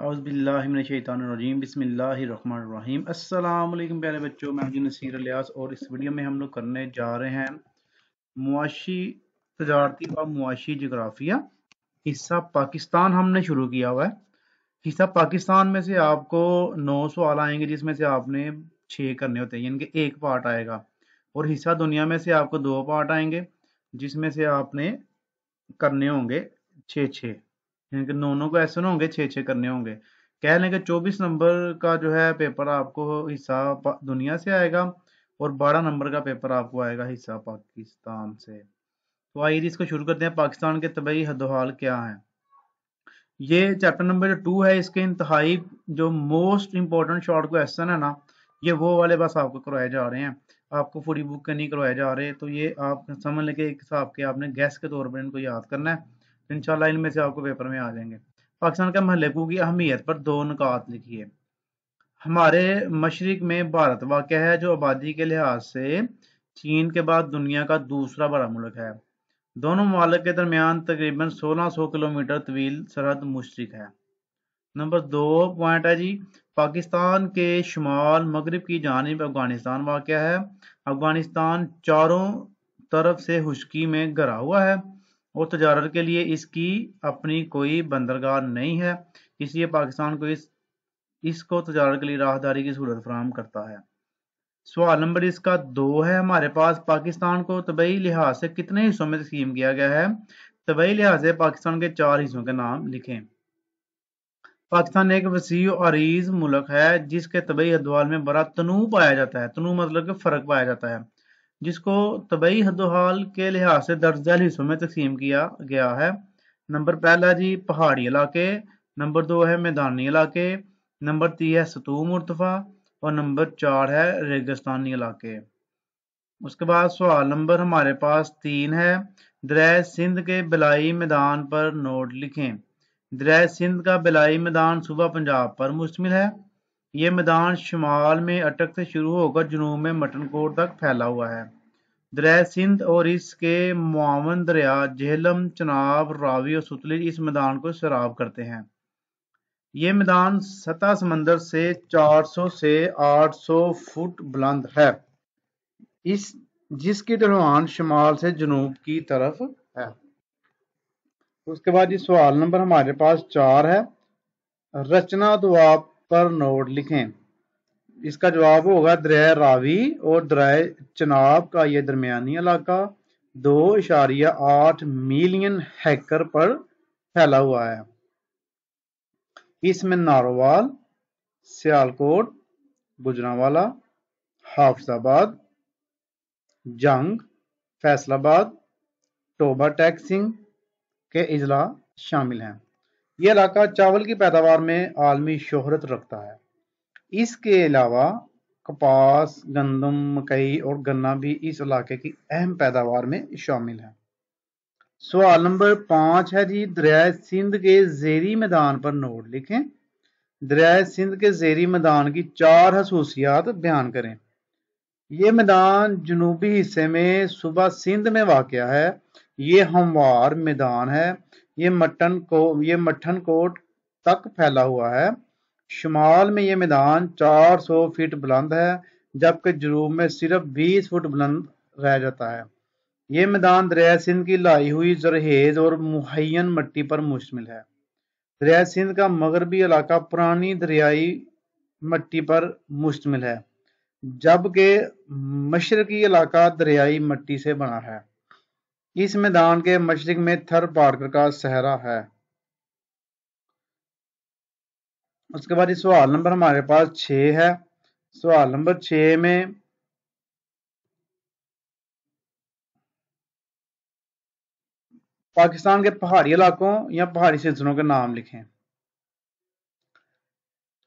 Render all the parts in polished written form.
اعوذ باللہ من الشیطان الرجیم بسم اللہ الرحمن الرحیم۔ السلام علیکم پیارے بچوں، میں ہوں نصیر الیاس اور اس ویڈیو میں ہم لوگ کرنے جا رہے ہیں معاشی تجارتی و معاشی جغرافیہ حصہ پاکستان۔ ہم نے شروع کیا ہوا ہے حصہ پاکستان میں سے آپ کو 9 سوال آئیں گے، جس میں سے آپ نے 6 کرنے ہوتے ہیں، یعنی کہ ایک پارٹ آئے گا، اور حصہ دنیا میں سے آپ کو 2 پارٹ آئیں گے، جس میں سے آپ نے کرنے ہوں گے 6 یعنی کہ 9 کویسچن ہوں گے، 6 کرنے ہوں گے۔ کہہ لیں کہ 24 نمبر کا جو ہے پیپر آپ کو حصہ دنیا سے آئے گا اور 12 نمبر کا پیپر آپ کو آئے گا حصہ پاکستان سے۔ تو آئیے اس کو شروع کرتے ہیں۔ پاکستان کے طبعی حد و حال کیا ہیں؟ یہ چیپٹر نمبر 2 ہے، اس کے انتہائی جو موسٹ امپورٹنٹ شارٹ کویسچن ہے نا، یہ وہ والے بس آپ کو کروائے جا رہے ہیں، آپ کو پوری بک کے نہیں کروائے جا رہے۔ تو یہ آپ سمجھ لیں کہ ایک حساب کے آپ نے گیس کے طور پر ان کو یاد کرنا ہے، انشاءاللہ ان میں سے آپ کو پیپر میں آ جائیں گے۔ پاکستان کا محلکوں کی اہمیت پر 2 نکات لکھیے۔ ہمارے مشرق میں بھارت واقع ہے، جو آبادی کے لحاظ سے چین کے بعد دنیا کا دوسرا بڑا ملک ہے۔ دونوں ممالک کے درمیان تقریباً 1600 کلومیٹر طویل سرحد مشترک ہے۔ نمبر 2 پوائنٹ ہے جی، پاکستان کے شمال مغرب کی جانب افغانستان واقع ہے۔ افغانستان چاروں طرف سے خشکی میں گھرا ہوا ہے اور تجارت کے لیے اس کی اپنی کوئی بندرگاہ نہیں ہے، اس لیے پاکستان کو اس کو تجارت کے لیے راہداری کی سہولت فراہم کرتا ہے۔ سوال نمبر اس کا 2 ہے ہمارے پاس، پاکستان کو طبعی لحاظ سے کتنے حصوں میں تقسیم کیا گیا ہے؟ طبعی لحاظ سے پاکستان کے 4 حصوں کے نام لکھیں۔ پاکستان ایک وسیع و عریض ملک ہے جس کے طبعی حدوحال میں بڑا تنوع پایا جاتا ہے، تنوع مطلب کہ فرق پایا جاتا ہے، جس کو طبعی حدوحال کے لحاظ سے درج ذیل حصوں میں تقسیم کیا گیا ہے۔ نمبر پہلا جی پہاڑی علاقے، نمبر 2 ہے میدانی علاقے، نمبر 3 ہے سطوح مرتفع اور نمبر 4 ہے ریگستانی علاقے۔ اس کے بعد سوال نمبر ہمارے پاس 3 ہے، دریائے سندھ کے بلائی میدان پر نوٹ لکھیں۔ دریائے سندھ کا بلائی میدان صوبہ پنجاب پر مشتمل ہے۔ یہ میدان شمال میں اٹک سے شروع ہو کر جنوب میں مٹن کوٹ تک پھیلا ہوا ہے۔ دریائے سندھ اور اس کے معاون دریا جہلم، چناب، راوی اور ستلج اس میدان کو سیراب کرتے ہیں۔ یہ میدان سطح سمندر سے 400 سے 800 فٹ بلند ہے، جس کی ڈھلوان شمال سے جنوب کی طرف ہے۔ اس کے بعد یہ سوال نمبر ہمارے پاس 4 ہے، رچنا دواب پر نوٹ لکھیں۔ اس کا جواب ہوگا دریائے راوی اور دریائے چناب کا یہ درمیانی علاقہ 2.8 ملین ہیکٹر پر پھیلا ہوا ہے۔ اس میں نارووال، سیالکوٹ، گجرانوالہ، حافظ آباد، جنگ، فیصل آباد، ٹوبہ ٹیک سنگھ کے اضلاع شامل ہیں۔ یہ علاقہ چاول کی پیداوار میں عالمی شہرت رکھتا ہے۔ اس کے علاوہ کپاس، گندم، مکئی اور گنا بھی اس علاقے کی اہم پیداوار میں شامل ہے۔ سوال نمبر 5 ہے جی، دریائے سندھ کے زیریں میدان پر نوٹ لکھیں۔ دریائے سندھ کے زیریں میدان کی 4 خصوصیات بیان کریں۔ یہ میدان جنوبی حصے میں صوبہ سندھ میں واقع ہے، یہ ہموار میدان ہے، یہ مٹھن کوٹ تک پھیلا ہوا ہے۔ شمال میں یہ میدان 400 فٹ بلند ہے، جبکہ جنوب میں صرف 20 فٹ بلند رہ جاتا ہے۔ یہ میدان دریائے سندھ کی لائی ہوئی زرخیز اور مہین مٹی پر مشتمل ہے۔ دریائے سندھ کا مغربی علاقہ پرانی دریائی مٹی پر مشتمل ہے، جبکہ مشرقی علاقہ دریائی مٹی سے بنا ہے۔ اس میدان کے مشرق میں تھر پارکر کا صحرا ہے۔ اس کے بعد یہ سوال نمبر ہمارے پاس 6 ہے۔ سوال نمبر 6 میں پاکستان کے پہاڑی علاقوں یا پہاڑی سلسلوں کے نام لکھیں۔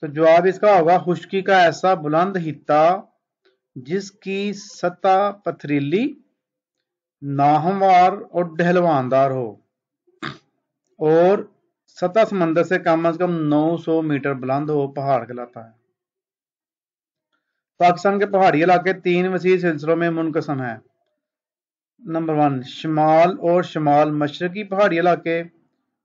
تو جواب اس کا ہوگا خشکی کا ایسا بلند خطہ جس کی سطح پتھریلی، ناہموار اور ڈھلواندار ہو اور سطح سمندر سے کم از کم 900 میٹر بلند ہو، پہاڑ کہلاتا ہے۔ پاکستان کے پہاڑی علاقے 3 وسیع سلسلوں میں منقسم ہیں۔ نمبر 1 شمال اور شمال مشرقی پہاڑی علاقے،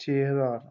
6000